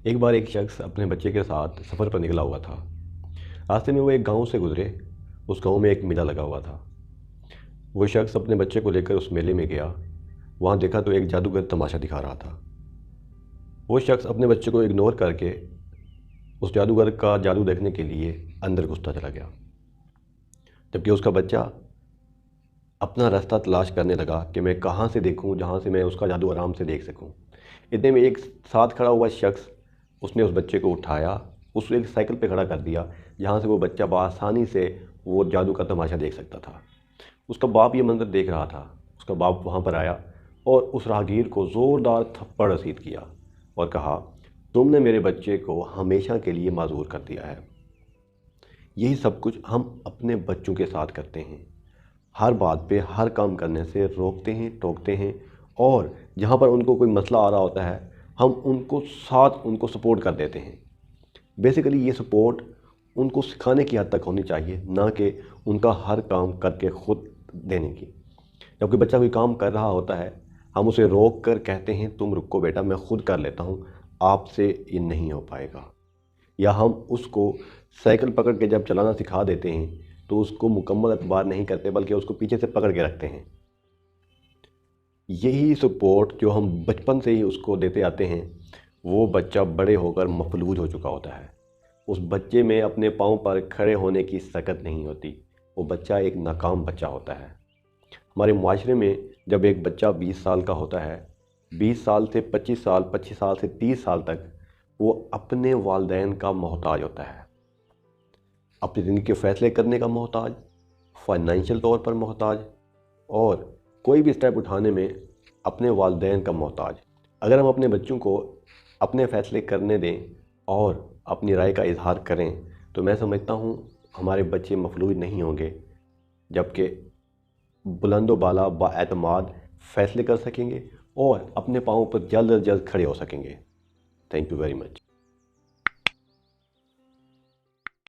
ایک بار ایک شخص اپنے بچے کے ساتھ سفر پر نکلا ہوا تھا۔ راستے میں وہ ایک گاؤں سے گزرے۔ اس گاؤں میں ایک میلہ لگا ہوا تھا۔ وہ شخص اپنے بچے کو لے کر اس میلے میں گیا۔ وہاں دیکھا تو ایک جادوگر تماشا دکھا رہا تھا۔ وہ شخص اپنے بچے کو اگنور کر کے اس جادوگر کا جادو دیکھنے کے لیے اندر گھستا چلا گیا، جبکہ اس کا بچہ اپنا راستہ تلاش کرنے لگا کہ میں کہاں سے دیکھوں جہاں سے میں اس کا جادو آرام سے دیکھ سکوں۔ اتنے میں ایک ساتھ کھڑا ہوا شخص، اس نے اس بچے کو اٹھایا، اس کو ایک سائیکل پہ کھڑا کر دیا جہاں سے وہ بچہ بآسانی سے وہ جادو کا تماشا دیکھ سکتا تھا۔ اس کا باپ یہ منظر دیکھ رہا تھا۔ اس کا باپ وہاں پر آیا اور اس راہگیر کو زوردار تھپڑ رسید کیا اور کہا، تم نے میرے بچے کو ہمیشہ کے لیے معذور کر دیا ہے۔ یہی سب کچھ ہم اپنے بچوں کے ساتھ کرتے ہیں۔ ہر بات پہ ہر کام کرنے سے روکتے ہیں، ٹوکتے ہیں، اور جہاں پر ان کو کوئی مسئلہ آ رہا ہوتا ہے ہم ان کو سپورٹ کر دیتے ہیں۔ بیسیکلی یہ سپورٹ ان کو سکھانے کی حد تک ہونی چاہیے، نہ کہ ان کا ہر کام کر کے خود دینے کی۔ جب کوئی بچہ کوئی کام کر رہا ہوتا ہے ہم اسے روک کر کہتے ہیں، تم رکو بیٹا، میں خود کر لیتا ہوں، آپ سے یہ نہیں ہو پائے گا۔ یا ہم اس کو سائیکل پکڑ کے جب چلانا سکھا دیتے ہیں تو اس کو مکمل اعتبار نہیں کرتے بلکہ اس کو پیچھے سے پکڑ کے رکھتے ہیں۔ یہی سپورٹ جو ہم بچپن سے ہی اس کو دیتے آتے ہیں، وہ بچہ بڑے ہو کر مفلوج ہو چکا ہوتا ہے۔ اس بچے میں اپنے پاؤں پر کھڑے ہونے کی طاقت نہیں ہوتی۔ وہ بچہ ایک ناکام بچہ ہوتا ہے۔ ہمارے معاشرے میں جب ایک بچہ 20 سال کا ہوتا ہے، 20 سال سے 25 سال، 25 سال سے 30 سال تک وہ اپنے والدین کا محتاج ہوتا ہے، اپنی زندگی کے فیصلے کرنے کا محتاج، فائنینشیل طور پر محتاج، اور کوئی بھی سٹیپ اٹھانے میں اپنے والدین کا محتاج۔ اگر ہم اپنے بچوں کو اپنے فیصلے کرنے دیں اور اپنی رائے کا اظہار کریں تو میں سمجھتا ہوں ہمارے بچے مفلوج نہیں ہوں گے، جبکہ بلند و بالا با اعتماد فیصلے کر سکیں گے اور اپنے پاؤں پر جلد از جلد کھڑے ہو سکیں گے۔ Thank you very much.